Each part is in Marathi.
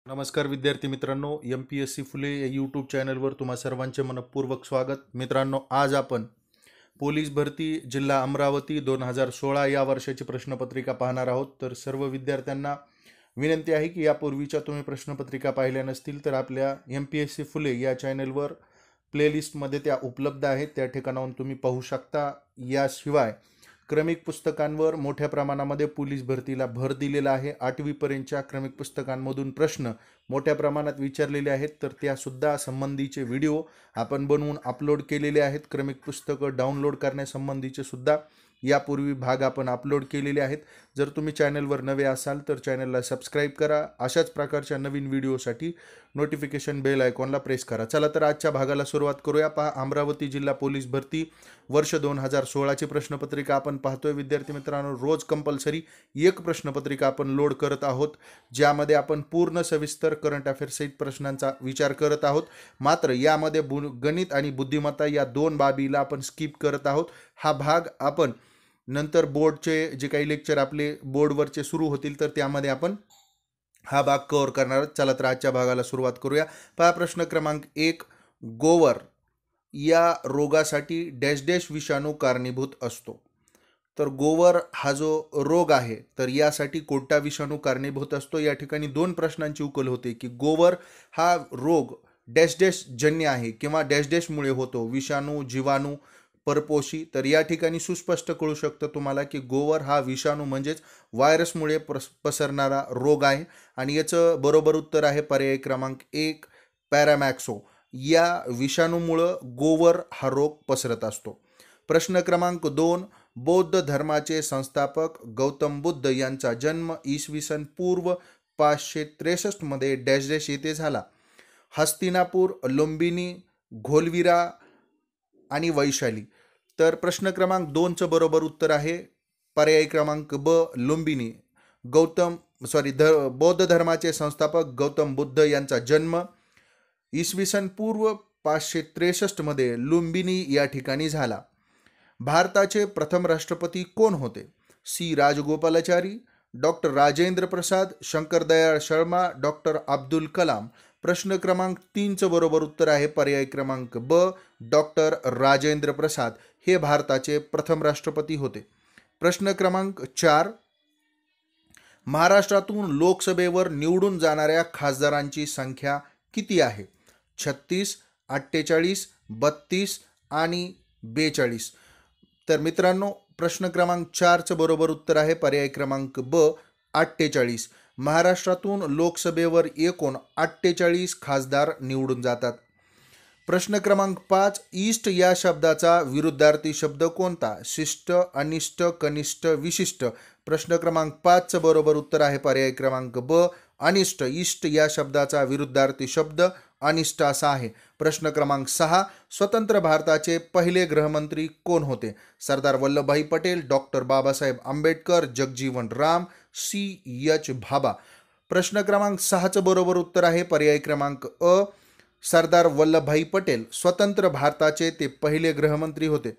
नमस्कार विद्यार्थी मित्रांनो, MPSC फुले या यूट्यूब चॅनलवर तुम्हा सर्वांचे मनपूर्वक स्वागत. मित्रांनो, आज आपण पोलीस भरती जिल्हा अमरावती 2016 या वर्षाची प्रश्नपत्रिका पाहणार आहोत. तर सर्व विद्यार्थ्यांना विनंती आहे की यापूर्वीच्या तुम्ही प्रश्नपत्रिका पाहिल्या नसतील तर आपल्या MPSC फुले या चॅनलवर प्लेलिस्टमध्ये त्या उपलब्ध आहेत, त्या ठिकाणाहून तुम्ही पाहू शकता. याशिवाय क्रमिक पुस्तकांवर मोठ्या प्रमाणामध्ये पोलीस भरतीला भर दिलेला आहे. 8वी पर्यंतच्या क्रमिक पुस्तकांमधून प्रश्न मोठ्या प्रमाणात विचारलेले आहेत, तर त्यासुद्धा संबंधीचे व्हिडिओ आपण बनवून अपलोड केलेले आहेत. क्रमिक पुस्तकं डाउनलोड करण्यासंबंधीचे सुद्धा यापूर्वी भाग आपण अपलोड केलेले आहेत. जर तुम्ही चॅनलवर नवे असाल तर चॅनलला सबस्क्राईब करा. अशाच प्रकारच्या नवीन व्हिडिओसाठी नोटिफिकेशन बेल आयकॉनला प्रेस करा. चला तर आजच्या भागाला सुरुवात करूया. पहा, अमरावती जिल्हा पोलीस भरती वर्ष 2016ची प्रश्नपत्रिका आपण पाहतोय. विद्यार्थी मित्रांनो, रोज कंपल्सरी एक प्रश्नपत्रिका आपण लोड करत आहोत, ज्यामध्ये आपण पूर्ण सविस्तर करंट अफेअर्स सहित प्रश्नांचा विचार करत आहोत. मात्र यामध्ये गणित आणि बुद्धिमत्ता या दोन बाबीला आपण स्किप करत आहोत. हा भाग आपण नंतर बोर्डचे जे काही लेक्चर आपले बोर्डवरचे सुरू होतील तर त्यामध्ये आपण हा भाग कव्हर करणार. चला तर आजच्या भागाला सुरुवात करूया. पहा, प्रश्न क्रमांक 1, गोवर या रोगासाठी डॅश डॅश विषाणू कारणीभूत असतो. तर गोवर हा जो रोग आहे तर यासाठी कोणता विषाणू कारणीभूत असतो. या ठिकाणी दोन प्रश्नांची उकल होते की गोवर हा रोग डॅश डॅश जन्य आहे किंवा डॅश डॅशमुळे होतो, विषाणू, जीवाणू, परपोषी. तर या ठिकाणी सुस्पष्ट कळू शकतं तुम्हाला की गोवर हा विषाणू म्हणजेच व्हायरसमुळे पसरणारा रोग आहे. आणि याचं बरोबर उत्तर आहे पर्याय क्रमांक 1, पॅरामॅक्सो या विषाणूमुळं गोवर हा रोग पसरत असतो. प्रश्न क्रमांक 2, बौद्ध धर्माचे संस्थापक गौतम बुद्ध यांचा जन्म इसवी पूर्व 563 मध्ये डॅश डॅश येथे झाला. हस्तिनापूर, लुंबिनी, घोलविरा आणि वैशाली. तर प्रश्न क्रमांक 2चं बरोबर उत्तर आहे पर्याय क्रमांक ब, लुंबिनी. बौद्ध धर्माचे संस्थापक गौतम बुद्ध यांचा जन्म इसवी पूर्व 563 मध्ये लुंबिनी या ठिकाणी झाला. भारताचे प्रथम राष्ट्रपती कोण होते? C Rajagopalachari, doctor Rajendra Prasad, शंकरदयाळ Sharma, doctor Abdul Kalam. प्रश्न क्रमांक 3चं बरोबर उत्तर आहे पर्याय क्रमांक ब, डॉक्टर राजेंद्र प्रसाद हे भारताचे प्रथम राष्ट्रपती होते. प्रश्न क्रमांक 4, महाराष्ट्रातून लोकसभेवर निवडून जाणाऱ्या खासदारांची संख्या किती आहे? 36, 48, 32 आणि 42. तर मित्रांनो, प्रश्न क्रमांक 4चं बरोबर उत्तर आहे पर्याय क्रमांक ब, 48. महाराष्ट्रातून लोकसभेवर एकूण 48 खासदार निवडून जातात. प्रश्न क्रमांक 5, ईस्ट या शब्दाचा विरुद्धार्थी शब्द कोणता? शिष्ट, अनिष्ट, कनिष्ठ, विशिष्ट. प्रश्न क्रमांक 5चं बरोबर उत्तर आहे पर्याय क्रमांक ब, अनिष्ट. ईस्ट या शब्दाचा विरुद्धार्थी शब्द अनिष्ट असा आहे. प्रश्न क्रमांक 6, स्वतंत्र भारताचे पहिले गृहमंत्री कोण होते? Sardar Vallabhbhai Patel, doctor Babasaheb Ambedkar, Jagjivan Ram, CH Bhabha. प्रश्न क्रमांक 6चं बरोबर उत्तर आहे पर्याय क्रमांक अ, सरदार वल्लभभाई पटेल स्वतंत्र भारताचे ते पहिले गृहमंत्री होते.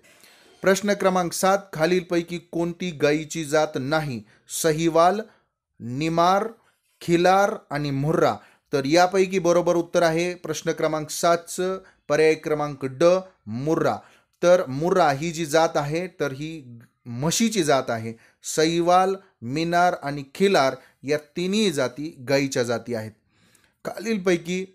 प्रश्न क्रमांक 7, खालीलपैकी कोणती गायीची जात नाही? सहीवाल, निमार, खिलार आणि मुर्रा. तर यापैकी बरोबर उत्तर आहे प्रश्न क्रमांक 7चं पर्याय क्रमांक ड, मुर्रा. तर मुर्रा ही जी जात आहे तर ही म्हशीची जात आहे. सहीवाल, मिनार आणि खिलार या तिन्ही जाती गायीच्या जाती आहेत. खालीलपैकी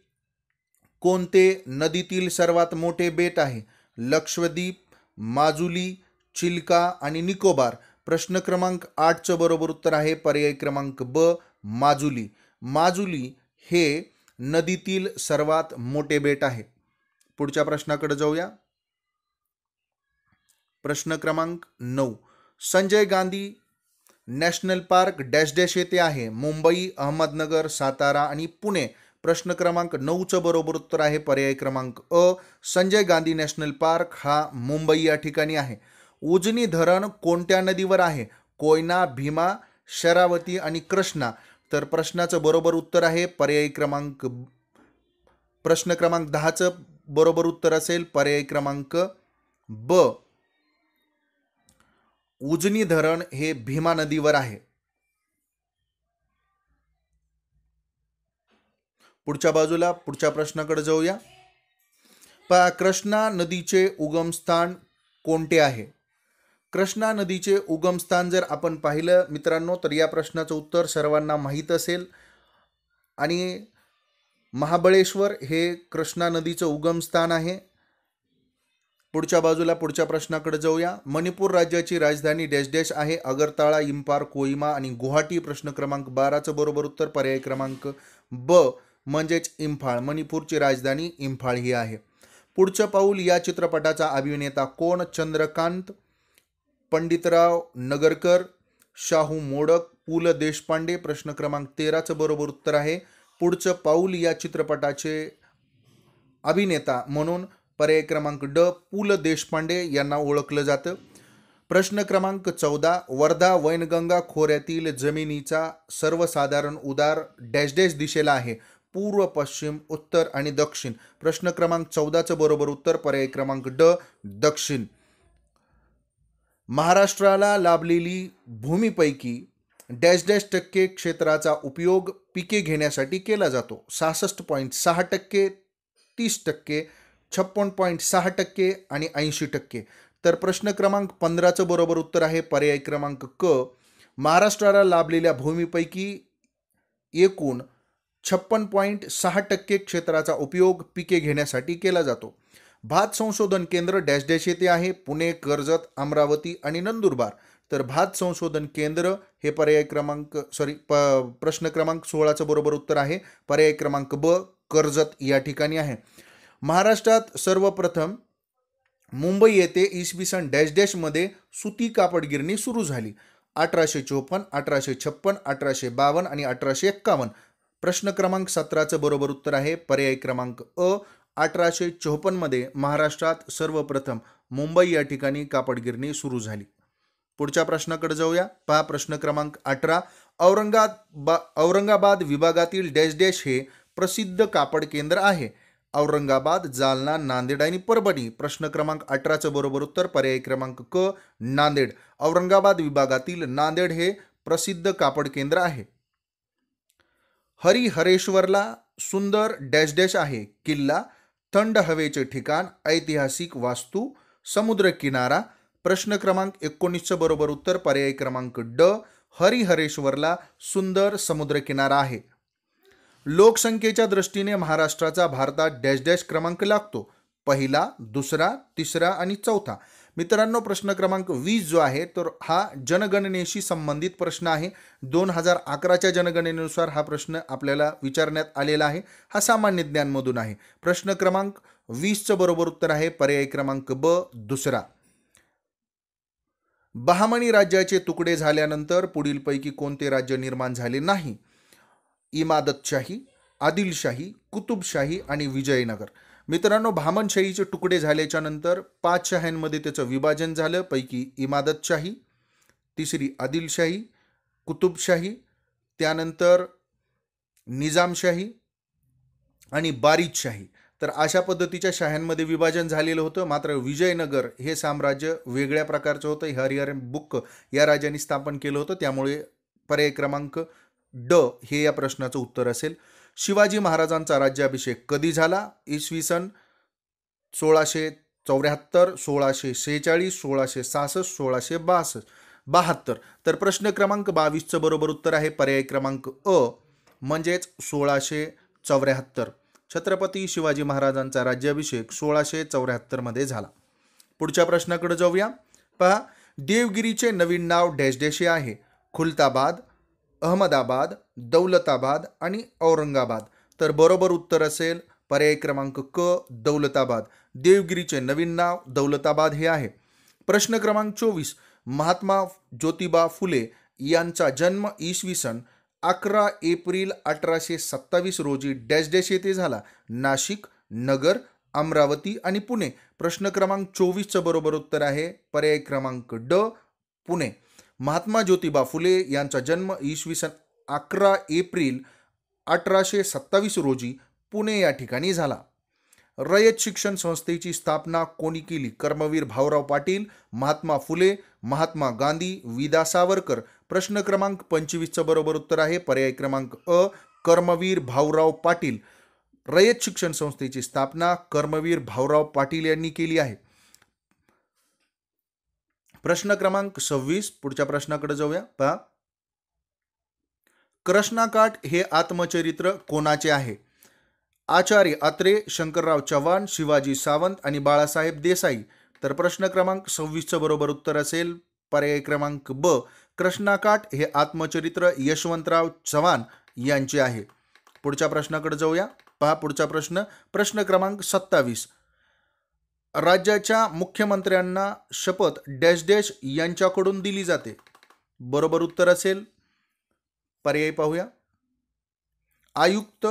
कोणते नदीतील सर्वात मोठे बेट आहे? लक्षद्वीप, माजुली, चिल्का आणि निकोबार. प्रश्न क्रमांक 8चं बरोबर उत्तर आहे पर्याय क्रमांक ब, माजुली. माजुली हे नदीतील सर्वात मोठे बेट आहे. पुढच्या प्रश्नाकडे जाऊया. प्रश्न क्रमांक 9, Sanjay Gandhi national park dash dash येथे आहे? मुंबई, अहमदनगर, सातारा आणि पुणे. प्रश्न क्रमांक 9चं बरोबर उत्तर आहे पर्याय क्रमांक अ, संजय गांधी नॅशनल पार्क हा मुंबई या ठिकाणी आहे. उजनी धरण कोणत्या नदीवर आहे? कोयना, भीमा, शरावती आणि कृष्णा. तर प्रश्नाचं बरोबर उत्तर आहे पर्याय क्रमांक प्रश्न क्रमांक 10चं बरोबर उत्तर असेल पर्याय क्रमांक ब, उजनी धरण हे भीमा नदीवर आहे. पुढच्या बाजूला पुढच्या प्रश्नाकडे जाऊया. पहा, कृष्णा नदीचे उगमस्थान कोणते आहे? कृष्णा नदीचे उगमस्थान जर आपण पाहिलं मित्रांनो तर या प्रश्नाचं उत्तर सर्वांना माहीत असेल आणि महाबळेश्वर हे कृष्णा नदीचं उगमस्थान आहे. पुढच्या बाजूला पुढच्या प्रश्नाकडे जाऊया. मणिपूर राज्याची राजधानी डॅश डॅश आहे? अगरताळा, इम्फाळ, कोहिमा आणि गुवाहाटी. प्रश्न क्रमांक 12चं बरोबर उत्तर पर्याय क्रमांक ब म्हणजेच इम्फाळ. मणिपूरची राजधानी इम्फाळ ही आहे. पुढचं पाऊल या चित्रपटाचा अभिनेता कोण? चंद्रकांत, पंडितराव नगरकर, शाहू मोडक, पु ल देशपांडे. प्रश्न क्रमांक 13चं बरोबर उत्तर आहे पुढचं पाऊल या चित्रपटाचे अभिनेता म्हणून पर्याय क्रमांक ड पु ल देशपांडे यांना ओळखलं जातं. प्रश्न क्रमांक 14. वर्धा वैनगंगा खोऱ्यातील जमिनीचा सर्वसाधारण उतार डॅश डॅश दिशेला आहे? पूर्व, पश्चिम, उत्तर आणि दक्षिण. प्रश्न क्रमांक 14चं बरोबर उत्तर पर्याय क्रमांक ड दक्षिण. महाराष्ट्राला लाभलेली भूमीपैकी डॅश डॅश टक्के क्षेत्राचा उपयोग पिके घेण्यासाठी केला जातो? 66.6%, 30%, 56.6% आणि 80%. तर प्रश्न क्रमांक 15चं बरोबर उत्तर आहे पर्याय क्रमांक क. महाराष्ट्राला लाभलेल्या भूमीपैकी एकूण 56.6% क्षेत्राचा उपयोग पिके घेण्यासाठी केला जातो. भात संशोधन केंद्र डॅश डॅश येथे आहे? पुणे, कर्जत, अमरावती आणि नंदुरबार. तर भात संशोधन केंद्र हे पर्याय क्रमांक प्रश्न क्रमांक 16चं बरोबर उत्तर आहे पर्याय क्रमांक ब कर्जत या ठिकाणी आहे. महाराष्ट्रात सर्वप्रथम मुंबई येथे इसवी सन डॅश डॅशमध्ये सुती कापड गिरणी सुरू झाली? 1854, 1856, 1852 आणि 1851. प्रश्न क्रमांक 17चं बरोबर उत्तर आहे पर्याय क्रमांक अ. 1854 मध्ये महाराष्ट्रात सर्वप्रथम मुंबई या ठिकाणी कापड गिरणी सुरू झाली. पुढच्या प्रश्नाकडे जाऊया. पहा प्रश्न क्रमांक 18. औरंगाबाद विभागातील डॅश डॅश हे प्रसिद्ध कापड केंद्र आहे? औरंगाबाद, जालना, नांदेड आणि परभणी. प्रश्न क्रमांक 18चं बरोबर उत्तर पर्याय क्रमांक क नांदेड. औरंगाबाद विभागातील नांदेड हे प्रसिद्ध कापड केंद्र आहे. हरिहरेश्वरला सुंदर डॅश डॅश आहे? किल्ला, थंड हवेचे ठिकाण, ऐतिहासिक वास्तू, समुद्र किनारा. प्रश्न क्रमांक 19चं बरोबर उत्तर पर्याय क्रमांक ड. हरिहरेश्वरला सुंदर समुद्र किनारा आहे. लोकसंख्येच्या दृष्टीने महाराष्ट्राचा भारतात डॅश डॅश क्रमांक लागतो? पहिला, दुसरा, तिसरा आणि चौथा. मित्रांनो प्रश्न क्रमांक 20 जो आहे तर हा जनगणनेशी संबंधित प्रश्न आहे. 2011च्या जनगणनेनुसार हा प्रश्न आपल्याला विचारण्यात आलेला आहे. हा सामान्य ज्ञानमधून आहे. प्रश्न क्रमांक 20चं बरोबर उत्तर आहे पर्याय क्रमांक ब दुसरा. बहामनी राज्याचे तुकडे झाल्यानंतर पुढीलपैकी कोणते राज्य निर्माण झाले नाही? इमादतशाही, आदिलशाही, कुतुबशाही आणि विजयनगर. मित्रांनो बहामनशाहीचे तुकडे झाल्याच्या नंतर 5 शाह्यांमध्ये त्याचं विभाजन झालं. पैकी इमादतशाही, तिसरी आदिलशाही, कुतुबशाही, त्यानंतर निजामशाही आणि बारीदशाही. तर अशा पद्धतीच्या शाह्यांमध्ये विभाजन झालेलं होतं. मात्र विजयनगर हे साम्राज्य वेगळ्या प्रकारचं होतं. हरिहर बुक्क या राजांनी स्थापन केलं होतं. त्यामुळे पर्याय क्रमांक ड हे या प्रश्नाचं उत्तर असेल. शिवाजी महाराजांचा राज्याभिषेक कधी झाला? इसवी सन 1674, 1646, 1666, 1672. तर प्रश्न क्रमांक 22चं बरोबर उत्तर आहे पर्याय क्रमांक अ म्हणजेच 1674. छत्रपती शिवाजी महाराजांचा राज्याभिषेक 1674 मध्ये झाला. पुढच्या प्रश्नाकडे जाऊया. पहा, देवगिरीचे नवीन नाव डॅश डॅश आहे? खुलताबाद, अहमदाबाद, दौलताबाद आणि औरंगाबाद. तर बरोबर उत्तर असेल पर्याय क्रमांक क दौलताबाद. देवगिरीचे नवीन नाव दौलताबाद हे आहे. प्रश्न क्रमांक 24. महात्मा ज्योतिबा फुले यांचा जन्म इसवी सन 11 एप्रिल 1827 रोजी डॅश डॅश येथे झाला? नाशिक, नगर, अमरावती आणि पुणे. प्रश्न क्रमांक 24चं बरोबर उत्तर आहे पर्याय क्रमांक ड पुणे. महात्मा ज्योतिबा फुले यांचा जन्म इसवी सन 11 एप्रिल 1827 रोजी पुणे या ठिकाणी झाला. रयत शिक्षण संस्थेची स्थापना कोणी केली? कर्मवीर भाऊराव पाटील, महात्मा फुले, महात्मा गांधी, विदा सावरकर. प्रश्न क्रमांक 25चं बरोबर उत्तर आहे पर्याय क्रमांक अ कर्मवीर भाऊराव पाटील. रयत शिक्षण संस्थेची स्थापना कर्मवीर भाऊराव पाटील यांनी केली आहे. प्रश्न क्रमांक 26, पुढच्या प्रश्नाकडे जाऊया. पहा, कृष्णाकाठ हे आत्मचरित्र कोणाचे आहे? आचार्य अत्रे, शंकरराव चव्हाण, शिवाजी सावंत आणि बाळासाहेब देसाई. तर प्रश्न क्रमांक 26चं बरोबर उत्तर असेल पर्याय क्रमांक ब, कृष्णाकाठ हे आत्मचरित्र यशवंतराव चव्हाण यांचे आहे. पुढच्या प्रश्नाकडे जाऊया. पहा पुढचा प्रश्न, प्रश्न क्रमांक 27. राज्याच्या मुख्यमंत्र्यांना शपथ डॅश डॅश यांच्याकडून दिली जाते. बरोबर उत्तर असेल पर्याय पाहूया. आयुक्त,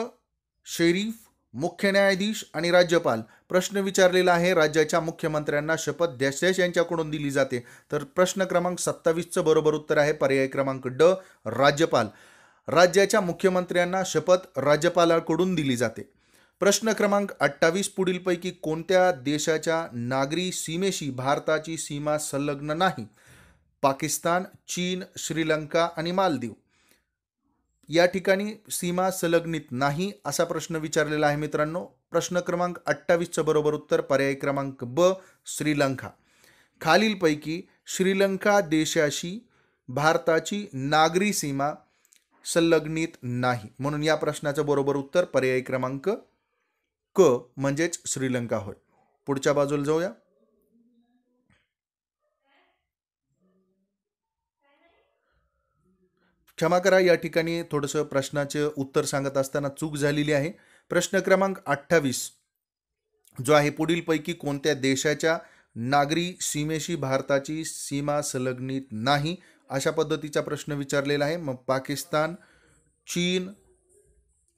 शेरीफ, मुख्य न्यायाधीश आणि राज्यपाल. प्रश्न विचारलेला आहे, राज्याच्या मुख्यमंत्र्यांना शपथ डॅश डॅश यांच्याकडून दिली जाते. तर प्रश्न क्रमांक 27चं बरोबर उत्तर आहे पर्याय क्रमांक ड, राज्यपाल. राज्याच्या मुख्यमंत्र्यांना शपथ राज्यपालाकडून दिली जाते. प्रश्न क्रमांक 28, पुढीलपैकी कोणत्या देशाच्या नागरी सीमेशी भारताची सीमा संलग्न नाही? पाकिस्तान, चीन, श्रीलंका आणि मालदीव. या ठिकाणी सीमा संलग्नित नाही असा प्रश्न विचारलेला आहे मित्रांनो. प्रश्न क्रमांक 28चं बरोबर उत्तर पर्याय क्रमांक ब, श्रीलंका. खालीलपैकी श्रीलंका देशाशी भारताची नागरी सीमा संलग्नित नाही, म्हणून या प्रश्नाचं बरोबर उत्तर पर्याय क्रमांक क म्हणजेच श्रीलंका होय. पुढच्या बाजूला जाऊया. क्षमा करा, या ठिकाणी थोडंसं प्रश्नाचे उत्तर सांगत असताना चूक झालेली आहे. प्रश्न क्रमांक 28 जो आहे, पुढीलपैकी कोणत्या देशाच्या नागरी सीमेशी भारताची सीमा संलग्नित नाही अशा पद्धतीचा प्रश्न विचारलेला आहे. मग पाकिस्तान, चीन,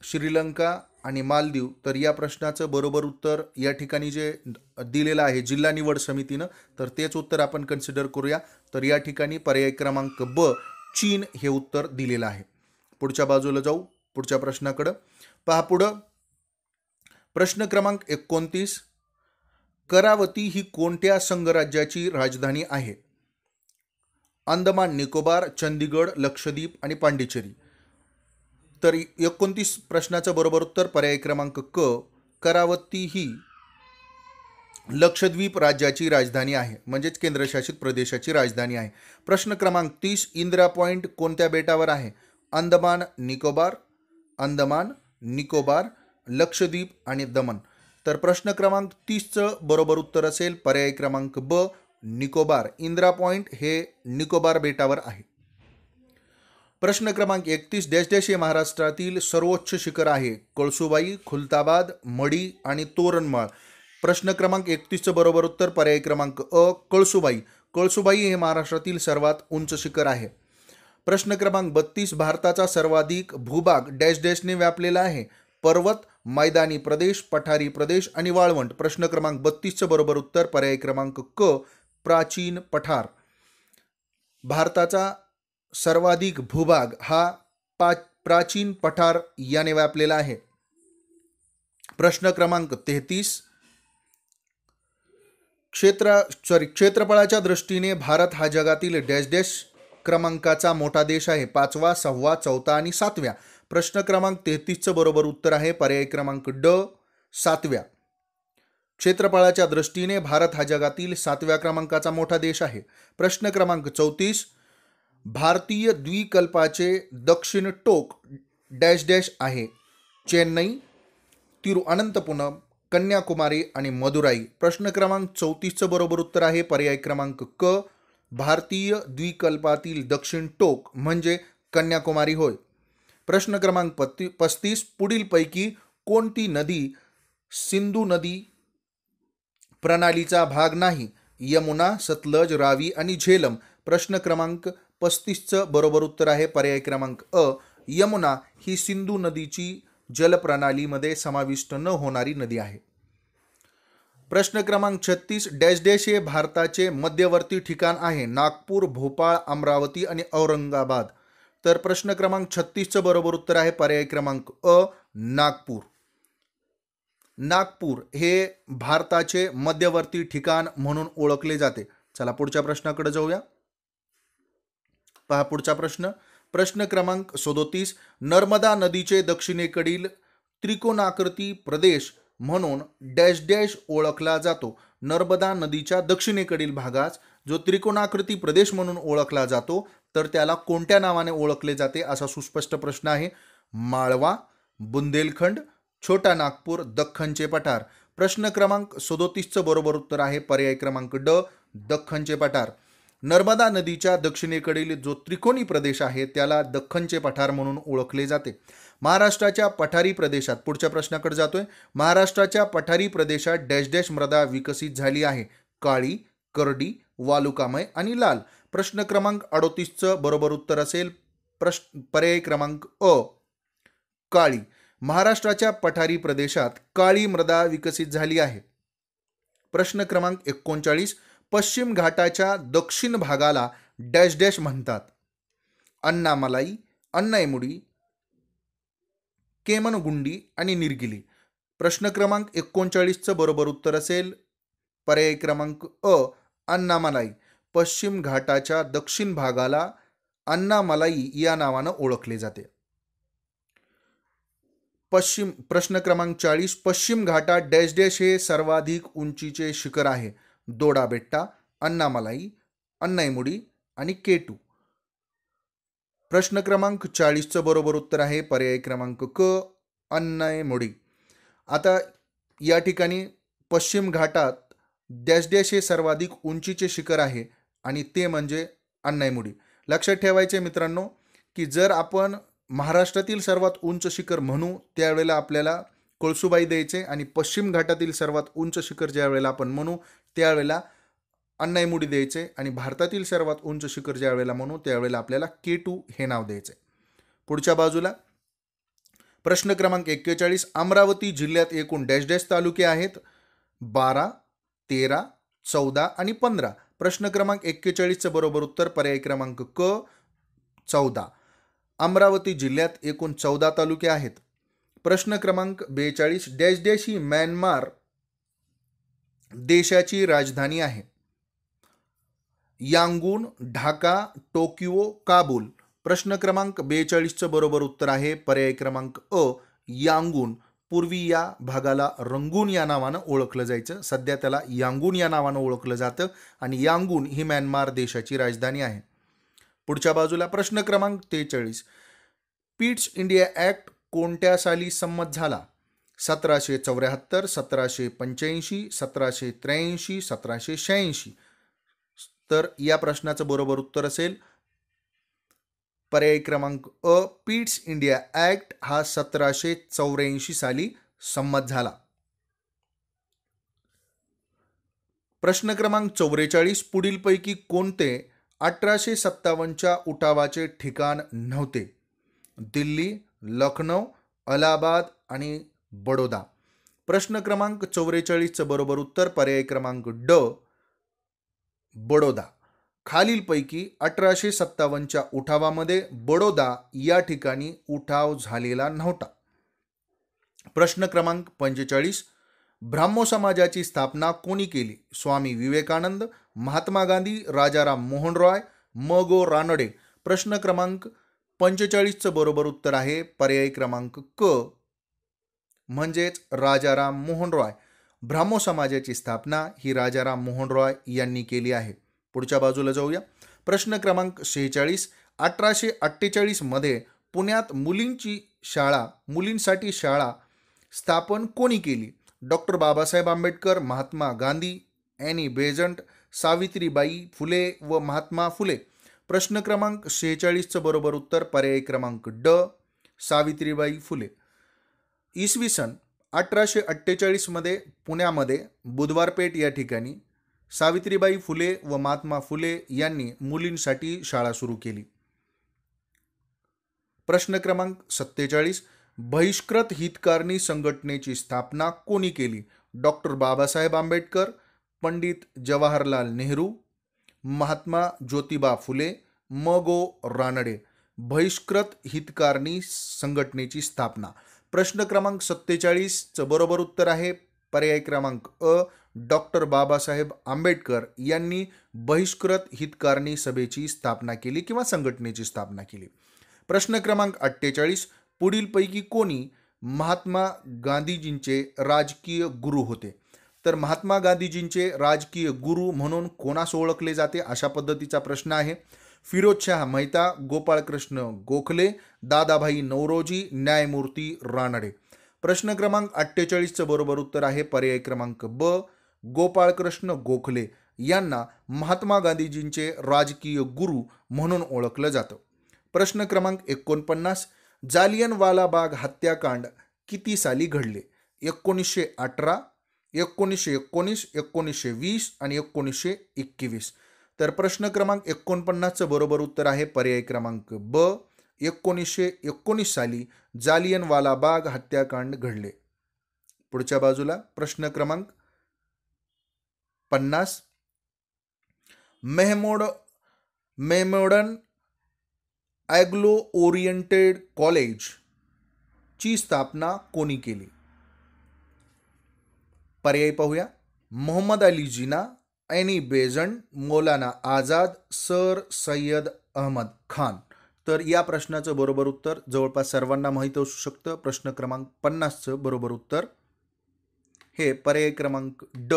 श्रीलंका आणि मालदीव. तर या प्रश्नाचं बरोबर उत्तर या ठिकाणी जे दिलेलं आहे जिल्हा निवड समितीनं, तर तेच उत्तर आपण कन्सिडर करूया. तर या ठिकाणी पर्याय क्रमांक ब, चीन हे उत्तर दिलेलं आहे. पुढच्या बाजूला जाऊ, पुढच्या प्रश्नाकडं. पहा पुढं प्रश्न क्रमांक 29, करावती ही कोणत्या संघराज्याची राजधानी आहे? अंदमान निकोबार, चंदीगड, लक्षद्वीप आणि पांडिचेरी. तर 29 प्रश्नाचं बरोबर उत्तर पर्याय क्रमांक क, करावती ही लक्षद्वीप राज्याची राजधानी आहे, म्हणजेच केंद्रशासित प्रदेशाची राजधानी आहे. प्रश्न क्रमांक 30, इंदिरा पॉइंट कोणत्या बेटावर आहे? अंदमान निकोबार, लक्षद्वीप आणि दमण. तर प्रश्न क्रमांक 30चं बरोबर उत्तर असेल पर्याय क्रमांक ब, निकोबार. इंदिरा पॉइंट हे निकोबार बेटावर आहे. प्रश्न क्रमांक 31, डॅश डॅश हे महाराष्ट्रातील सर्वोच्च शिखर आहे? कळसुबाई, खुलताबाद, मढी आणि तोरणमाळ. प्रश्न क्रमांक 31चं बरोबर उत्तर पर्याय क्रमांक अ, कळसुबाई. कळसुबाई हे महाराष्ट्रातील सर्वात उंच शिखर आहे. प्रश्न क्रमांक 32, भारताचा सर्वाधिक भूभाग डॅश डॅशने व्यापलेला आहे? पर्वत, मैदानी प्रदेश, पठारी प्रदेश आणि वाळवंट. प्रश्न क्रमांक 32चं बरोबर उत्तर पर्याय क्रमांक क, प्राचीन पठार. भारताचा सर्वाधिक भूभाग हा प्राचीन पठार याने व्यापलेला आहे. प्रश्न क्रमांक 33, क्षेत्रफळाच्या दृष्टीने भारत हा जगातील डॅश डॅश क्रमांकाचा मोठा देश आहे? 5वा, 6वा, 4था आणि 7व्या. प्रश्न क्रमांक 33चं बरोबर उत्तर आहे पर्याय क्रमांक ड, 7व्या. क्षेत्रफळाच्या दृष्टीने भारत हा जगातील 7व्या क्रमांकाचा मोठा देश आहे. प्रश्न क्रमांक 34, भारतीय द्वीपकल्पाचे दक्षिण टोक डॅश डॅश आहे? चेन्नई, तिरुअनंतपुरम, कन्याकुमारी आणि मदुराई. प्रश्न क्रमांक 34चं बरोबर उत्तर आहे पर्याय क्रमांक क, भारतीय द्वीपकल्पातील दक्षिण टोक म्हणजे कन्याकुमारी होय. प्रश्न क्रमांक 35, पुढीलपैकी कोणती नदी सिंधू नदी प्रणालीचा भाग नाही? यमुना, सतलज, रावी आणि झेलम. प्रश्न क्रमांक 35चं बरोबर उत्तर आहे पर्याय क्रमांक अ, यमुना ही सिंधू नदीची जलप्रणालीमध्ये समाविष्ट न होणारी नदी आहे. प्रश्न क्रमांक 36, डॅश डॅश हे भारताचे मध्यवर्ती ठिकाण आहे? नागपूर, भोपाळ, अमरावती आणि औरंगाबाद. तर प्रश्न क्रमांक 36चं बरोबर उत्तर आहे पर्याय क्रमांक अ, नागपूर. नागपूर हे भारताचे मध्यवर्ती ठिकाण म्हणून ओळखले जाते. चला पुढच्या प्रश्नाकडे जाऊया. पहा पुढचा प्रश्न, प्रश्न क्रमांक 37, नर्मदा नदीचे दक्षिणेकडील त्रिकोणाकृती प्रदेश म्हणून डॅश डॅश ओळखला जातो? नर्मदा नदीच्या दक्षिणेकडील भागास जो त्रिकोणाकृती प्रदेश म्हणून ओळखला जातो तर त्याला कोणत्या नावाने ओळखले जाते असा सुस्पष्ट प्रश्न आहे. माळवा, बुंदेलखंड, छोटा नागपूर, दख्खनचे पठार. प्रश्न क्रमांक 37चं बरोबर उत्तर आहे पर्याय क्रमांक ड, दख्खनचे पठार. नर्मदा नदीच्या दक्षिणेकडील जो त्रिकोणी प्रदेश आहे त्याला दख्खनचे पठार म्हणून ओळखले जाते. महाराष्ट्राच्या पठारी प्रदेशात, पुढच्या प्रश्नाकडे जातोय, महाराष्ट्राच्या पठारी प्रदेशात डॅश डॅश मृदा विकसित झाली आहे? काळी, करडी, वालुकामय आणि लाल. प्रश्न क्रमांक 38चं बरोबर उत्तर असेल पर्याय क्रमांक अ, काळी. महाराष्ट्राच्या पठारी प्रदेशात काळी मृदा विकसित झाली आहे. प्रश्न क्रमांक 39, पश्चिम घाटाच्या दक्षिण भागाला डॅश डॅश म्हणतात? अन्नामलाई, अन्नायमुडी, केमनगुंडी आणि निरगिली. प्रश्न क्रमांक 39चं बरोबर उत्तर असेल पर्याय क्रमांक अ, अन्नामलाई. पश्चिम घाटाच्या दक्षिण भागाला अन्नामलाई या नावानं ओळखले जाते. प्रश्न क्रमांक 40, पश्चिम घाटात डॅश डॅश हे सर्वाधिक उंचीचे शिखर आहे? दोडा बेट्टा, अन्नामलाई, अन्नायमुडी आणि केटू. प्रश्न क्रमांक 40चं बरोबर उत्तर आहे पर्याय क्रमांक क, अन्नायमुडी. आता या ठिकाणी पश्चिम घाटात डॅश डॅश हे सर्वाधिक उंचीचे शिखर आहे आणि ते म्हणजे अन्नायमुडी. लक्षात ठेवायचे मित्रांनो की जर आपण महाराष्ट्रातील सर्वात उंच शिखर म्हणू त्यावेळेला आपल्याला कळसुबाई द्यायचे आणि पश्चिम घाटातील सर्वात उंच शिखर ज्या वेळेला आपण म्हणू त्यावेळेला अन्नायमुडी द्यायचे आणि भारतातील सर्वात उंच शिखर ज्या वेळेला म्हणू त्यावेळेला आपल्याला K2 हे नाव द्यायचे. पुढच्या बाजूला प्रश्न क्रमांक 41, अमरावती जिल्ह्यात एकूण डॅश डॅश तालुके आहेत? 12, 13, 14 आणि 15. प्रश्न क्रमांक 41चं बरोबर उत्तर पर्याय क्रमांक क, 14. अमरावती जिल्ह्यात एकूण 14 तालुके आहेत. प्रश्न क्रमांक 42, डॅश डॅश ही म्यानमार देशाची राजधानी आहे? Yangon, Dhaka, Tokyo, Kabul. प्रश्न क्रमांक 42चं बरोबर उत्तर आहे पर्याय क्रमांक अ, यांगून. पूर्वी या भागाला रंगून या नावानं ओळखलं जायचं, सध्या त्याला यांगून या नावानं ओळखलं जातं आणि यांगून ही म्यानमार देशाची राजधानी आहे. पुढच्या बाजूला प्रश्न क्रमांक 43, पीट्स इंडिया ॲक्ट कोणत्या साली संमत झाला? 1774, 1785, 1783, 1786. तर या प्रश्नाचं बरोबर उत्तर असेल पर्याय क्रमांक अ, पीट्स इंडिया ॲक्ट हा 1784 साली संमत झाला. प्रश्न क्रमांक 44, पुढीलपैकी कोणते 1857च्या उठावाचे ठिकाण नव्हते? दिल्ली, लखनौ, अलाहाबाद आणि बडोदा. प्रश्न क्रमांक 44चं बरोबर उत्तर पर्याय क्रमांक ड, बडोदा. खालीलपैकी 1857च्या उठावामध्ये बडोदा या ठिकाणी उठाव झालेला नव्हता. प्रश्न क्रमांक 45, ब्राह्मो समाजाची स्थापना कोणी केली? स्वामी विवेकानंद, महात्मा गांधी, राजाराम मोहन रॉय, म गो रानडे. प्रश्न क्रमांक 45चं बरोबर उत्तर आहे पर्याय क्रमांक क, म्हणजेच राजाराम मोहन रॉय. ब्राह्मो समाजाची स्थापना ही राजाराम मोहन रॉय यांनी केली आहे. पुढच्या बाजूला जाऊया. प्रश्न क्रमांक 46, 1848 मध्ये पुण्यात मुलींसाठी शाळा स्थापन कोणी केली? Doctor Babasaheb Ambedkar, Mahatma Gandhi, Annie Besant, Savitribai Phule व महात्मा फुले. प्रश्न क्रमांक 46चं बरोबर उत्तर पर्याय क्रमांक ड, सावित्रीबाई फुले. इसवी सन 1848 मध्ये पुण्यामध्ये बुधवारपेठ या ठिकाणी सावित्रीबाई फुले व महात्मा फुले यांनी मुलींसाठी शाळा सुरू केली. प्रश्न क्रमांक 47, बहिष्कृत हितकारणी संघटनेची स्थापना कोणी केली? डॉक्टर बाबासाहेब आंबेडकर, पंडित जवाहरलाल नेहरू, महात्मा ज्योतिबा फुले, म गो रानडे. बहिष्कृत हितकारणी संघटनेची स्थापना. प्रश्न क्रमांक 47चं बरोबर उत्तर आहे पर्याय क्रमांक अ, डॉक्टर बाबासाहेब आंबेडकर यांनी बहिष्कृत हितकारणी सभेची स्थापना केली किंवा संघटनेची स्थापना केली. प्रश्न क्रमांक 48, पुढीलपैकी कोणी महात्मा गांधीजींचे राजकीय गुरु होते? तर महात्मा गांधीजींचे राजकीय गुरु म्हणून कोणास ओळखले जाते अशा पद्धतीचा प्रश्न आहे. फिरोजशाह मेहता, गोपाळकृष्ण गोखले, दादाभाई नौरोजी, न्यायमूर्ती रानडे. प्रश्न क्रमांक 48चं बरोबर उत्तर आहे पर्याय क्रमांक ब, गोपाळकृष्ण गोखले यांना महात्मा गांधीजींचे राजकीय गुरु म्हणून ओळखलं जातं. प्रश्न क्रमांक 49, जालियनवाला बाग हत्याकांड किती साली घडले? 1918, 1919, 1920 आणि 1921. तर प्रश्न क्रमांक 49चं बरोबर उत्तर आहे पर्याय क्रमांक ब, 1919 साली जालियनवाला बाग हत्याकांड घडले. पुढच्या बाजूला प्रश्न क्रमांक 50, मेमोडन ॲग्लो ओरिएंटेड कॉलेज ची स्थापना कोणी केली? पर्याय पाहूया. मोहम्मद अली जिना, any Besant, Maulana Azad, sir Syed Ahmad Khan. तर या प्रश्नाचं बरोबर उत्तर जवळपास सर्वांना माहीत असू शकतं. प्रश्न क्रमांक 50चं बरोबर उत्तर हे पर्याय क्रमांक ड,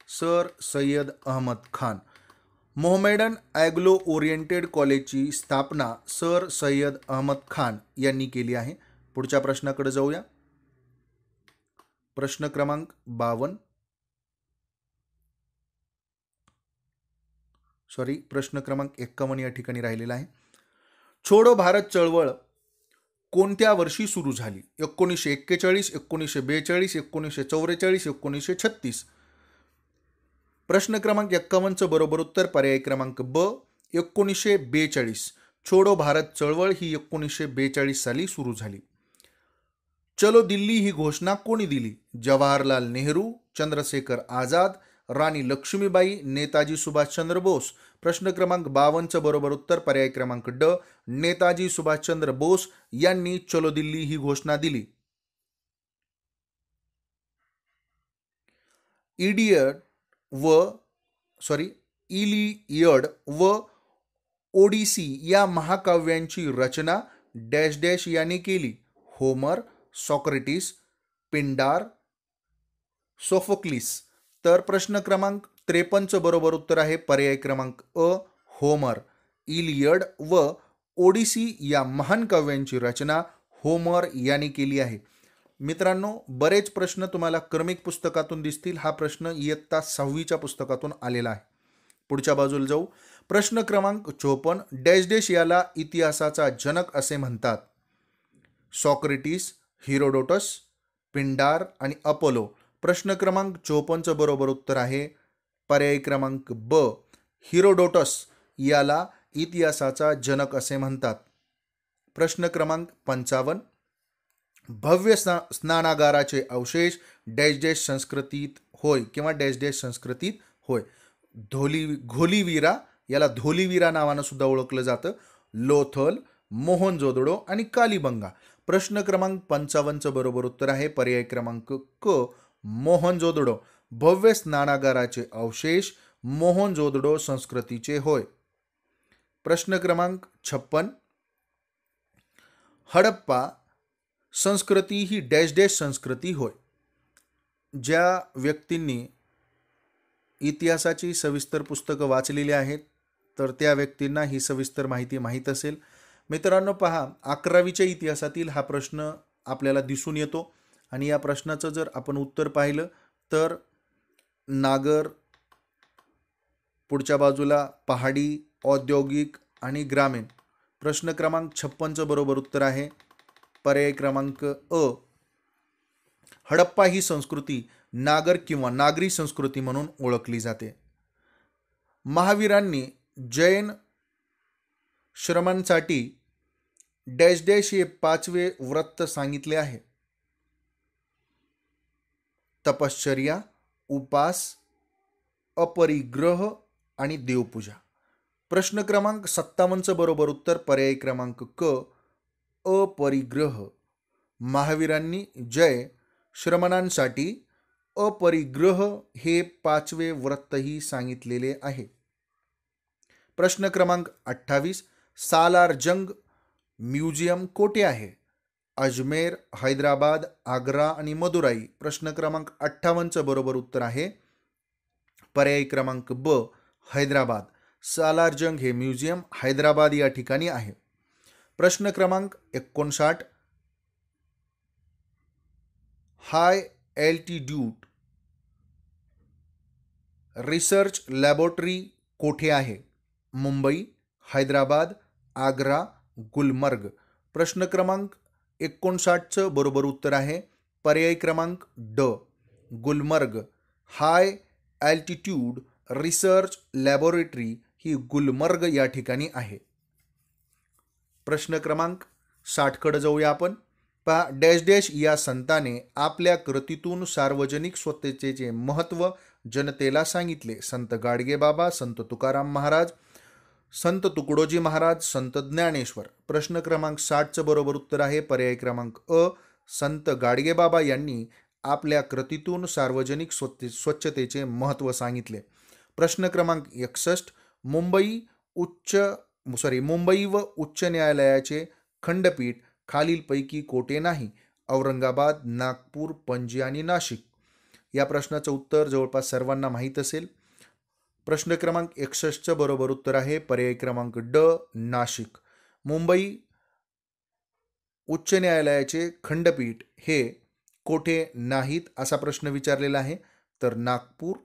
sir Syed Ahmad Khan. Mohammedan Anglo Oriented कॉलेजची स्थापना सर सय्यद अहमद खान यांनी केली आहे. पुढच्या प्रश्नाकडे जाऊया. प्रश्न क्रमांक 52, प्रश्न क्रमांक 51 या ठिकाणी राहिलेला आहे. छोडो भारत चळवळ कोणत्या वर्षी सुरू झाली? 1941, 1942, 1944, 1936. प्रश्न क्रमांक 51चं बरोबर उत्तर पर्याय क्रमांक ब, 1942. छोडो भारत चळवळ ही 1942 साली सुरू झाली. चलो दिल्ली ही घोषणा कोणी दिली? जवाहरलाल नेहरू, चंद्रशेखर आझाद, राणी लक्ष्मीबाई, नेताजी सुभाषचंद्र बोस. प्रश्न क्रमांक 52चं बरोबर उत्तर पर्याय क्रमांक ड, नेताजी सुभाषचंद्र बोस यांनी चलो दिल्ली ही घोषणा दिली. इलियड व ओडिसी या महाकाव्यांची रचना डॅश डॅश याने केली? Homer, Socrates, Pindar, Sophocles. तर प्रश्न क्रमांक 53चं बरोबर उत्तर आहे पर्याय क्रमांक अ, होमर. इलियड व ओडिसी या महान काव्यांची रचना होमर यांनी केली आहे. मित्रांनो, बरेच प्रश्न तुम्हाला क्रमिक पुस्तकातून दिसतील. हा प्रश्न इयत्ता 6वीच्या पुस्तकातून आलेला आहे. पुढच्या बाजूला जाऊ. प्रश्न क्रमांक 54, डॅश डॅश याला इतिहासाचा जनक असे म्हणतात? सॉक्रेटिस, हिरोडोटस, पिंडार आणि अपोलो. प्रश्न क्रमांक 54चं बरोबर उत्तर आहे पर्याय क्रमांक ब, हिरोडोटस याला इतिहासाचा जनक असे म्हणतात. प्रश्न क्रमांक 55, भव्य स्नानागाराचे अवशेष डॅश डॅश संस्कृतीत होय किंवा डॅश डॅश संस्कृतीत होय? घोलीविरा, याला धोलीविरा नावानं सुद्धा ओळखलं जातं, लोथल, मोहनजोदडो आणि कालीबंगा. प्रश्न क्रमांक 55चं बरोबर उत्तर आहे पर्याय क्रमांक क, मोहनजोदडो. भव्य स्नानागाराचे अवशेष मोहनजोदडो संस्कृतीचे होय. प्रश्न क्रमांक 56, हडप्पा संस्कृती ही डॅश डॅश संस्कृती होय? ज्या व्यक्तींनी इतिहासाची सविस्तर पुस्तकं वाचलेली आहेत तर त्या व्यक्तींना ही सविस्तर माहिती माहीत असेल. मित्रांनो पहा, 11वीच्या इतिहासातील हा प्रश्न आपल्याला दिसून येतो आणि या प्रश्नाचं जर आपण उत्तर पाहिलं तर नागर, पुढच्या बाजूला पहाडी, औद्योगिक आणि ग्रामीण. प्रश्न क्रमांक 56चं बरोबर उत्तर आहे पर्याय क्रमांक अ, हडप्पा ही संस्कृती नागर किंवा नागरी संस्कृती म्हणून ओळखली जाते. महावीरांनी जैन श्रमणांसाठी डॅश डॅश हे 5वे व्रत सांगितले आहे? तपश्चर्या, उपास, अपरिग्रह आणि देवपूजा. प्रश्न क्रमांक 57चं बरोबर उत्तर पर्याय क्रमांक क, अपरिग्रह. महावीरांनी जय श्रमणांसाठी अपरिग्रह हे 5वे व्रतही सांगितलेले आहे. प्रश्न क्रमांक 28, सालार जंग म्युझियम कोठे आहे? अजमेर, हैदराबाद, आग्रा आणि मदुराई. प्रश्न क्रमांक 58चं बरोबर उत्तर आहे पर्याय क्रमांक ब, हैदराबाद. सालारजंग हे म्युझियम हैदराबाद या ठिकाणी आहे. प्रश्न क्रमांक 59, हाय एल्टिट्यूड रिसर्च लॅबोरेटरी कोठे आहे? मुंबई, हैदराबाद, आग्रा, गुलमर्ग. प्रश्न क्रमांक 59चं बरोबर उत्तर आहे पर्याय क्रमांक ड, Gulmarg. High altitude research laboratory ही गुलमर्ग या ठिकाणी आहे. प्रश्न क्रमांक 60 कडे जाऊया आपण. पहा, डॅश डॅश या संताने आपल्या कृतीतून सार्वजनिक स्वच्छतेचे महत्त्व जनतेला सांगितले. संत गाडगेबाबा, संत तुकाराम महाराज, संत तुकडोजी महाराज, संत ज्ञानेश्वर. प्रश्न क्रमांक 60चं बरोबर उत्तर आहे पर्याय क्रमांक अ, संत गाडगेबाबा यांनी आपल्या कृतीतून सार्वजनिक स्वच्छतेचे महत्त्व सांगितले. प्रश्न क्रमांक 61, मुंबई व उच्च न्यायालयाचे खंडपीठ खालीलपैकी कोठे नाही? औरंगाबाद, नागपूर, पणजी आणि नाशिक. या प्रश्नाचं उत्तर जवळपास सर्वांना माहीत असेल. प्रश्न क्रमांक 61चं बरोबर उत्तर आहे पर्याय क्रमांक ड, नाशिक. मुंबई उच्च न्यायालयाचे खंडपीठ हे कोठे नाहीत असा प्रश्न विचारलेला आहे. तर नागपूर,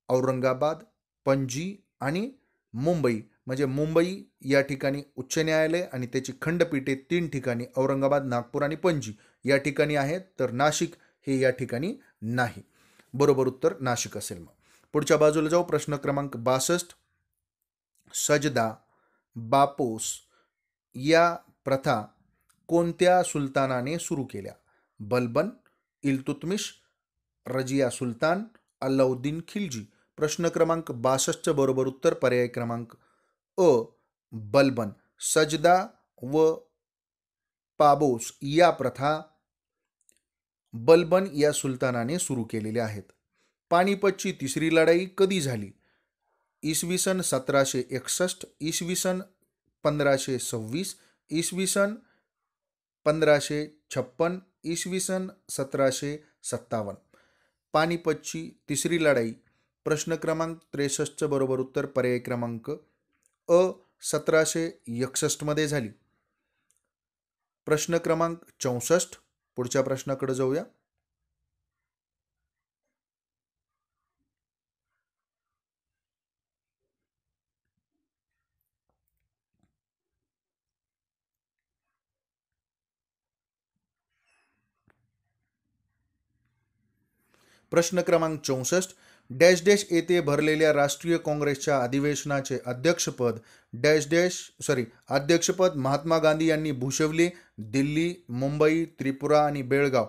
औरंगाबाद, पणजी आणि मुंबई. म्हणजे मुंबई या ठिकाणी उच्च न्यायालय आणि त्याची खंडपीठे 3 ठिकाणी औरंगाबाद, नागपूर आणि पणजी या ठिकाणी आहेत. तर नाशिक हे या ठिकाणी नाही. बरोबर उत्तर नाशिक असेल. मग पुढच्या बाजूला जाऊ. प्रश्न क्रमांक 62, सजदा, बापोस या प्रथा कोणत्या सुलतानाने सुरू केल्या? बलबन, इल्तुतमिश, रजिया सुलतान, अल्लाउद्दीन खिलजी. प्रश्न क्रमांक 62चं बरोबर उत्तर पर्याय क्रमांक अ, बलबन. सजदा व पाबोस या प्रथा बलबन या सुलतानाने सुरू केलेल्या आहेत. पानिपतची तिसरी लढाई कधी झाली? इसवी सन 1761, इसवी सन 1526, इसवी सन 1556, इसवी सन 1757. पानिपतची तिसरी लढाई प्रश्न क्रमांक 63चं बरोबर उत्तर पर्याय क्रमांक अ, 1761 मध्ये झाली. प्रश्न क्रमांक 64, पुढच्या प्रश्नाकडे जाऊया. प्रश्न क्रमांक 64, डॅश डॅश येथे भरलेल्या राष्ट्रीय काँग्रेसच्या अधिवेशनाचे अध्यक्षपद महात्मा गांधी यांनी भूषवले. दिल्ली, मुंबई, त्रिपुरा आणि बेळगाव.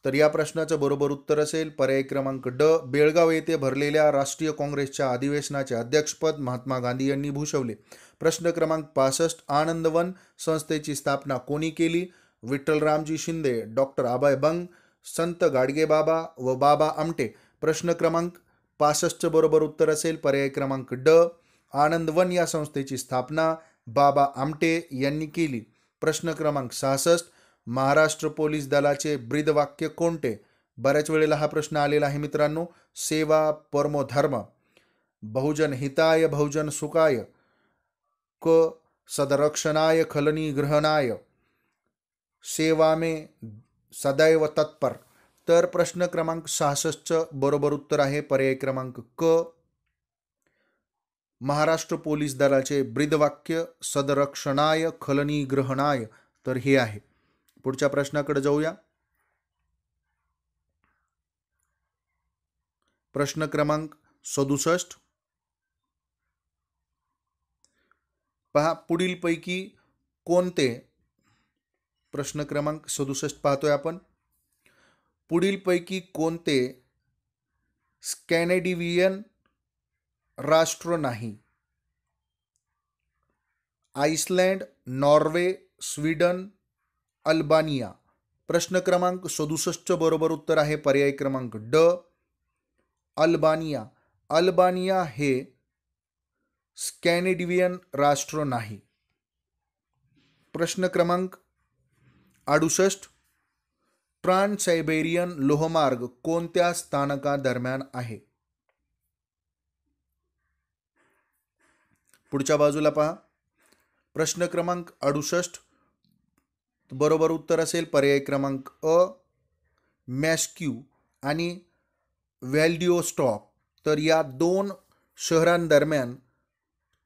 तर या प्रश्नाचं बरोबर उत्तर असेल पर्याय क्रमांक ड, बेळगाव येथे भरलेल्या राष्ट्रीय काँग्रेसच्या अधिवेशनाचे अध्यक्षपद महात्मा गांधी यांनी भूषवले. प्रश्न क्रमांक 65, आनंदवन संस्थेची स्थापना कोणी केली? विठ्ठलरामजी शिंदे, डॉक्टर अभय बंग, संत गाडगेबाबा व बाबा आमटे. प्रश्न क्रमांक 65चं बरोबर उत्तर असेल पर्याय क्रमांक ड, आनंदवन या संस्थेची स्थापना बाबा आमटे यांनी केली. प्रश्न क्रमांक 66, महाराष्ट्र पोलीस दलाचे ब्रीदवाक्य कोणते? बऱ्याच वेळेला हा प्रश्न आलेला आहे मित्रांनो. सेवा परमो धर्म, बहुजन हिताय बहुजन सुखाय, क सदरक्षणाय खलनिग्रहणाय, सेवा में सदैव तत्पर. तर प्रश्न क्रमांक 66चं बरोबर उत्तर आहे पर्याय क्रमांक क, महाराष्ट्र पोलीस दलाचे ब्रीदवाक्य सदरक्षणाय खलनिग्रहणाय. तर हे आहे. पुढच्या प्रश्नाकडे जाऊया. प्रश्न क्रमांक 67, पहा, पुढीलपैकी कोणते, प्रश्न क्रमांक 67 पाहतोय आपण. पुढीलपैकी कोणते स्कॅनेडिव्हियन राष्ट्र नाही? Iceland, Norway, Sweden, Albania. प्रश्न क्रमांक 67चं बरोबर उत्तर आहे पर्याय क्रमांक ड, अल्बानिया. अल्बानिया हे स्कॅनेडिव्हियन राष्ट्र नाही. प्रश्न क्रमांक 68 ट्रान्स सायबेरियन लोहमार्ग कोणत्या स्थानकादरम्यान आहे? पुढच्या बाजूला पहा, प्रश्न क्रमांक 68 बरोबर उत्तर असेल पर्याय क्रमांक अ मॉस्को आणि व्लादिवोस्टॉक. तर या दोन शहरांदरम्यान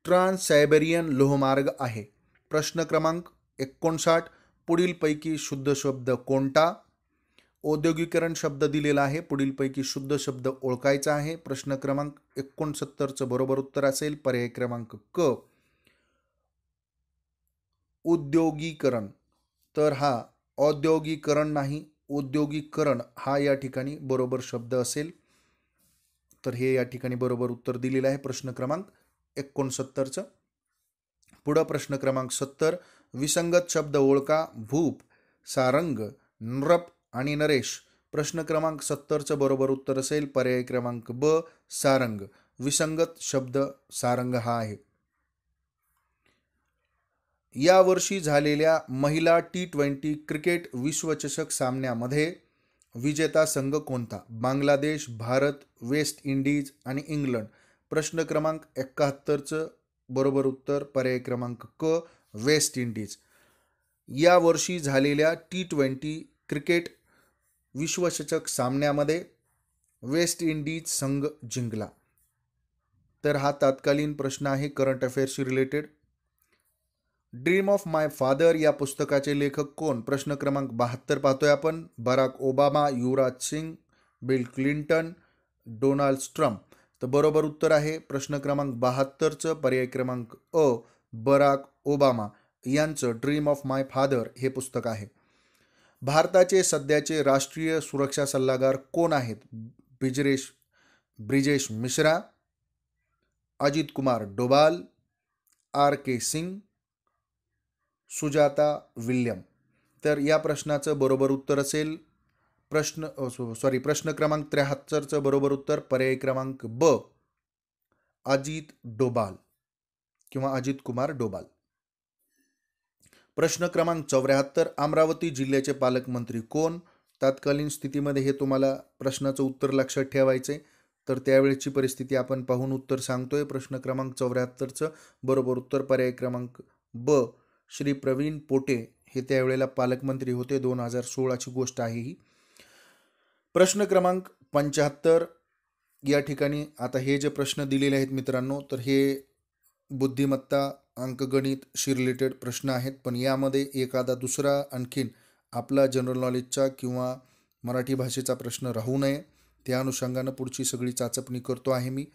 ट्रान्स सायबेरियन लोहमार्ग आहे. प्रश्न क्रमांक 59 पुढीलपैकी शुद्ध शब्द कोणता? औद्योगिकरण शब्द दिलेला आहे, पुढीलपैकी शुद्ध शब्द ओळखायचा आहे. प्रश्न क्रमांक 69चं बरोबर उत्तर असेल पर्याय क्रमांक क उद्योगीकरण. तर हा औद्योगिकरण नाही, उद्योगीकरण हा या ठिकाणी बरोबर शब्द असेल. तर हे या ठिकाणी बरोबर उत्तर दिलेलं आहे प्रश्न क्रमांक 69चं. पुढं प्रश्न क्रमांक 70 विसंगत शब्द ओळखा. भूप, सारंग, नृप आणि नरेश. प्रश्न क्रमांक 70चं बरोबर उत्तर असेल पर्याय क्रमांक ब सारंग. विसंगत शब्द सारंग हा आहे. या वर्षी झालेल्या महिला T20 क्रिकेट विश्वचषक सामन्यामध्ये विजेता संघ कोणता? बांगलादेश, भारत, वेस्ट इंडिज आणि इंग्लंड. प्रश्न क्रमांक 71चं बरोबर उत्तर पर्याय क्रमांक क वेस्ट इंडिज. या वर्षी झालेल्या T20 क्रिकेट विश्वचषक सामन्यामध्ये वेस्ट इंडिज संघ जिंकला. तर हा तात्कालीन प्रश्न आहे करंट अफेअर्सशी related. Dream of my father या पुस्तकाचे लेखक कोण? प्रश्न क्रमांक 72 पाहतोय आपण. Barack Obama, Yuvraj Singh, Bill Clinton, Donald Trump. तर बरोबर उत्तर आहे प्रश्न क्रमांक 72चं पर्याय क्रमांक अ बराक ओबामा यांचं ड्रीम ऑफ माय फादर हे पुस्तक आहे. भारताचे सध्याचे राष्ट्रीय सुरक्षा सल्लागार कोण आहेत? ब्रिजेश मिश्रा, अजित कुमार डोभाल, R.K. सिंग, सुजाता विल्यम. तर या प्रश्नाचं बरोबर उत्तर असेल प्रश्न क्रमांक 73चं बरोबर उत्तर पर्याय क्रमांक ब अजित डोभाल किंवा अजित कुमार डोभाल. प्रश्न क्रमांक 74 अमरावती जिल्ह्याचे पालकमंत्री कोण? तात्कालीन स्थितीमध्ये हे तुम्हाला प्रश्नाचं उत्तर लक्षात ठेवायचे. तर त्यावेळेची परिस्थिती आपण पाहून उत्तर सांगतोय. प्रश्न क्रमांक 74चं बरोबर उत्तर पर्याय क्रमांक ब श्री प्रवीण पोटे हे त्यावेळेला पालकमंत्री होते. 2016ची गोष्ट आहे ही. प्रश्न क्रमांक 75 या ठिकाणी आता हे जे प्रश्न दिलेले आहेत मित्रांनो, तर हे बुद्धिमत्ता अंकगणितशी रिलेटेड प्रश्न आहेत. पण यामध्ये एखादा दुसरा आणखीन आपला जनरल नॉलेजचा किंवा मराठी भाषेचा प्रश्न राहू नये, त्या अनुषंगानं पुढची सगळी चाचपणी करतो आहे मी.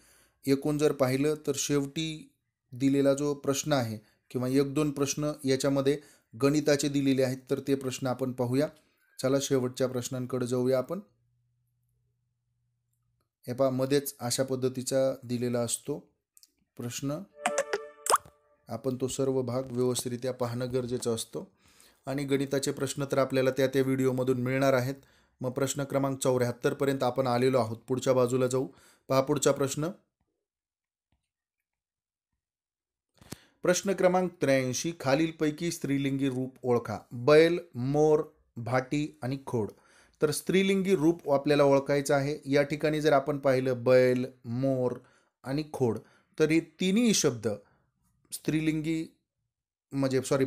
एकूण जर पाहिलं तर शेवटी दिलेला जो प्रश्न आहे किंवा 1-2 प्रश्न याच्यामध्ये गणिताचे दिलेले आहेत, तर ते प्रश्न आपण पाहूया. चला शेवटच्या प्रश्नांकडे जाऊया आपण. हे पहा मध्येच अशा पद्धतीचा दिलेला असतो प्रश्न. आपण तो सर्व भाग व्यवस्थितरित्या पाहणं गरजेचं असतं. आणि गणिताचे प्रश्न तर आपल्याला त्या व्हिडिओमधून मिळणार आहेत. मग प्रश्न क्रमांक 74 पर्यंत आपण आलेलो आहोत. पुढच्या बाजूला जाऊ. पहा पुढचा प्रश्न. प्रश्न क्रमांक 83 खालीलपैकी स्त्रीलिंगी रूप ओळखा. बैल, मोर, भाटी आणि खोड. तर स्त्रीलिंगी रूप आपल्याला ओळखायचं आहे. या ठिकाणी जर आपण पाहिलं बैल, मोर आणि खोड, तर हे तिन्ही शब्द स्त्रीलिंगी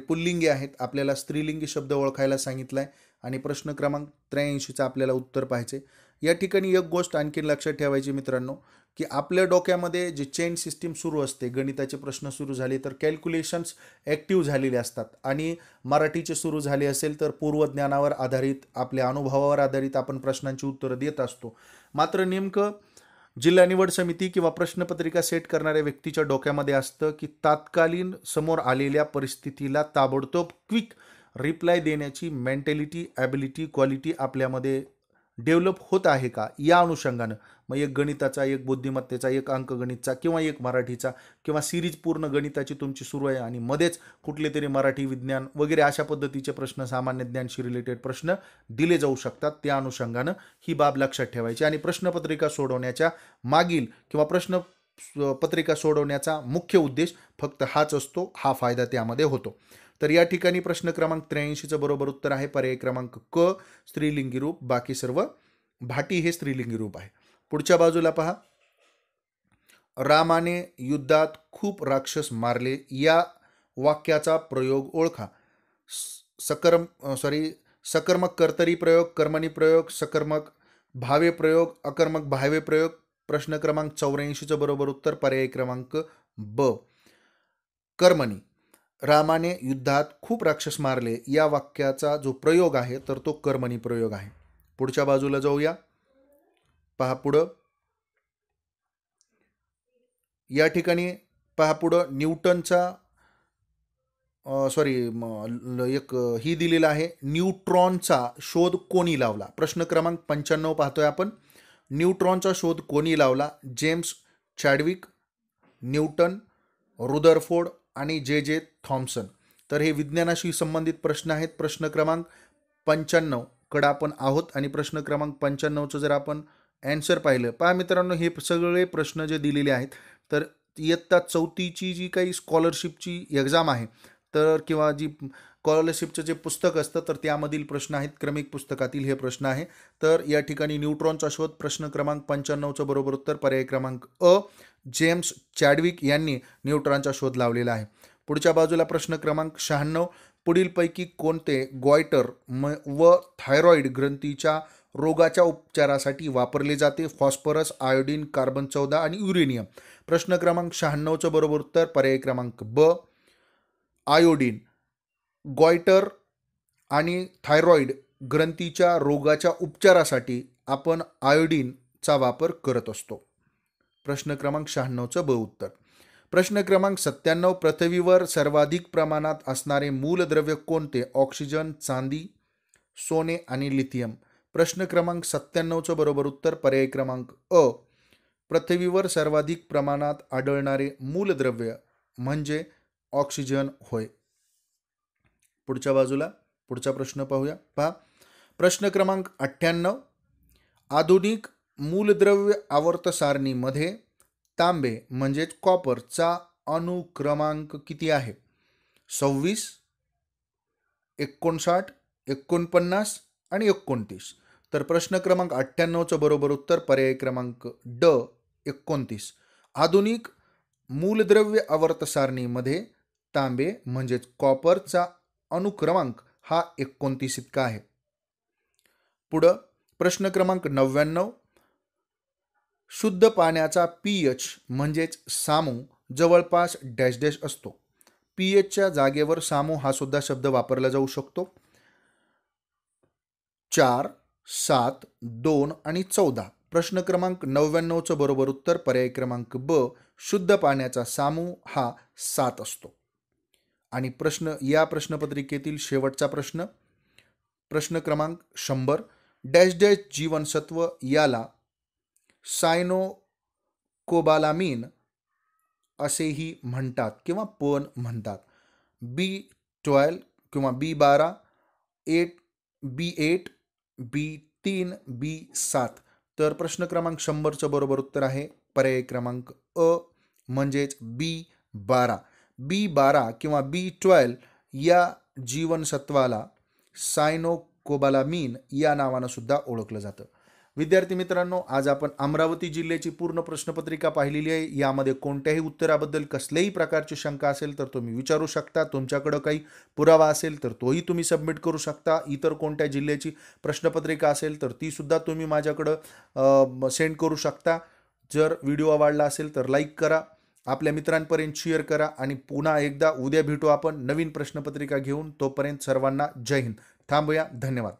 पुल्लिंगी आहेत. आपल्याला स्त्रीलिंगी शब्द ओळखायला सांगितलाय आणि प्रश्न क्रमांक 83चं आपल्याला उत्तर पाहायचे. या ठिकाणी एक गोष्ट आणखी लक्षात ठेवायची मित्रांनो, की आपल्या डोक्यामध्ये जे चेन सिस्टीम सुरू असते, गणिताचे प्रश्न सुरू झाले तर कॅल्क्युलेशन्स ॲक्टिव्ह झालेले असतात. आणि मराठीचे सुरू झाले असेल तर पूर्वज्ञानावर आधारित, आपल्या अनुभवावर आधारित आपण प्रश्नांची उत्तरं देत असतो. मात्र नेमकं जिल्हा निवड समिती किंवा प्रश्नपत्रिका सेट करणाऱ्या व्यक्तीच्या डोक्यामध्ये असतं की तात्कालीन समोर आलेल्या परिस्थितीला ताबडतोब क्विक रिप्लाय देण्याची मेंटॅलिटी, ॲबिलिटी, क्वालिटी आपल्यामध्ये डेव्हलप होत आहे का, या अनुषंगानं मग एक गणिताचा, एक बुद्धिमत्तेचा, एक अंकगणितचा किंवा एक मराठीचा किंवा सिरीज पूर्ण गणिताची तुमची सुरू आहे आणि मध्येच कुठले तरी मराठी, विज्ञान वगैरे अशा पद्धतीचे प्रश्न, सामान्य ज्ञानशी रिलेटेड प्रश्न दिले जाऊ शकतात. त्या अनुषंगानं ही बाब लक्षात ठेवायची. आणि प्रश्नपत्रिका सोडवण्याच्या मागील किंवा प्रश्नपत्रिका सोडवण्याचा मुख्य उद्देश फक्त हाच असतो, हा फायदा त्यामध्ये होतो. तर या ठिकाणी प्रश्न क्रमांक 83चं बरोबर उत्तर आहे पर्याय क्रमांक क, स्त्रीलिंगी रूप. बाकी सर्व भाटी हे स्त्रीलिंगी रूप आहे. पुढच्या बाजूला पहा, रामाने युद्धात खूप राक्षस मारले या वाक्याचा प्रयोग ओळखा. सकर्मक कर्तरी प्रयोग, कर्मणी प्रयोग, सकर्मक भावे प्रयोग, अकर्मक भावे प्रयोग. प्रश्न क्रमांक 84चं बरोबर उत्तर पर्याय क्रमांक ब, कर्मणी. रामाने युद्धात खूप राक्षस मारले या वाक्याचा जो प्रयोग आहे तर तो कर्मणी प्रयोग आहे. पुढच्या बाजूला जाऊया. पहा पुढं, या ठिकाणी पहा पुढं, न्यूटनचा एक ही दिलेला आहे, न्यूट्रॉनचा शोध कोणी लावला. प्रश्न क्रमांक 95 पाहतोय आपण. न्यूट्रॉनचा शोध कोणी लावला? जेम्स चॅडविक, न्यूटन, रुदरफोर्ड आणि जे थॉम्सन. तर हे विज्ञानाशी संबंधित प्रश्न आहेत. प्रश्न क्रमांक 95 कडे आपण आहोत आणि प्रश्न क्रमांक 95चं जर आपण ॲन्सर पाहिलं, पहा मित्रांनो, हे सगळे प्रश्न जे दिलेले आहेत तर इयत्ता 4थीची जी काही स्कॉलरशिपची एक्झाम आहे तर किंवा जी स्कॉलरशिपचं जे पुस्तक असतं तर त्यामधील प्रश्न आहेत. क्रमिक पुस्तकातील हे प्रश्न आहे. तर या ठिकाणी न्यूट्रॉनचा शोध प्रश्न क्रमांक 95चं बरोबर उत्तर पर्याय क्रमांक अ, जेम्स चॅडविक यांनी न्यूट्रॉनचा शोध लावलेला आहे. पुढच्या बाजूला प्रश्न क्रमांक 96, पुढीलपैकी कोणते गॉयटर व थायरॉइड ग्रंथीच्या रोगाच्या उपचारासाठी वापरले जाते? फॉस्फरस, आयोडीन, कार्बन 14 आणि युरेनियम. प्रश्न क्रमांक 96चं बरोबर उत्तर पर्याय क्रमांक ब, आयोडीन. गॉयटर आणि थायरॉइड ग्रंथीच्या रोगाच्या उपचारासाठी आपण आयोडीनचा वापर करत असतो. प्रश्न क्रमांक 96चं ब उत्तर. प्रश्न क्रमांक 97, पृथ्वीवर सर्वाधिक प्रमाणात असणारे मूलद्रव्य कोणते? ऑक्सिजन, चांदी, सोने आणि लिथियम. प्रश्न क्रमांक 97चं बरोबर उत्तर पर्याय क्रमांक अ, पृथ्वीवर सर्वाधिक प्रमाणात आढळणारे मूलद्रव्य म्हणजे ऑक्सिजन होय. पुढच्या बाजूला पुढचा प्रश्न पाहूया. पहा, प्रश्न क्रमांक 98, आधुनिक मूलद्रव्य आवर्त सारणीमध्ये तांबे म्हणजेच कॉपरचा अनुक्रमांक किती आहे? 26, 59, 49 आणि 29. तर प्रश्न क्रमांक 98चं बरोबर उत्तर पर्याय क्रमांक ड, 29. आधुनिक मूलद्रव्य आवर्त सारणीमध्ये तांबे म्हणजेच कॉपरचा अनुक्रमांक हा 29 इतका आहे. पुढं प्रश्न क्रमांक 99, शुद्ध पाण्याचा pH म्हणजेच सामू जवळपास डॅश डॅश असतो. pHच्या जागेवर सामू हा सुद्धा शब्द वापरला जाऊ शकतो. 4, 7, 2 आणि 14. प्रश्न क्रमांक 99चं बरोबर उत्तर पर्याय क्रमांक ब, शुद्ध पाण्याचा सामू हा 7 असतो. आणि या प्रश्नपत्रिकेतील शेवटचा प्रश्न, प्रश्न क्रमांक 100, डॅश डॅश जीवनसत्व याला सायनोकोबालामीन असेही म्हणतात किंवा पण म्हणतात. B12 किंवा B12, B8, B3, B7. तर प्रश्न क्रमांक 100चं बरोबर उत्तर आहे पर्याय क्रमांक अ म्हणजेच B12. B12 किंवा B12 या जीवनसत्वाला सायनोकोबालामीन या नावानं सुद्धा ओळखलं जातं. विद्यार्थी मित्रांनो, आज आपण अमरावती जिल्ह्याची पूर्ण प्रश्नपत्रिका पाहिलेली आहे. यामध्ये कोणत्याही उत्तराबद्दल कसल्याही प्रकारची शंका असेल तर तुम्ही विचारू शकता. तुमच्याकडं काही पुरावा असेल तर तोही तुम्ही सबमिट करू शकता. इतर कोणत्या जिल्ह्याची प्रश्नपत्रिका असेल तर ती सुद्धा तुम्ही माझ्याकडं सेंड करू शकता. जर व्हिडिओ आवडला असेल तर लाईक करा, आपल्या मित्रांपर्यंत शेअर करा आणि पुन्हा एकदा उद्या भेटू आपण नवीन प्रश्नपत्रिका घेऊन. तोपर्यंत सर्वांना जय हिंद. थांबूया. धन्यवाद.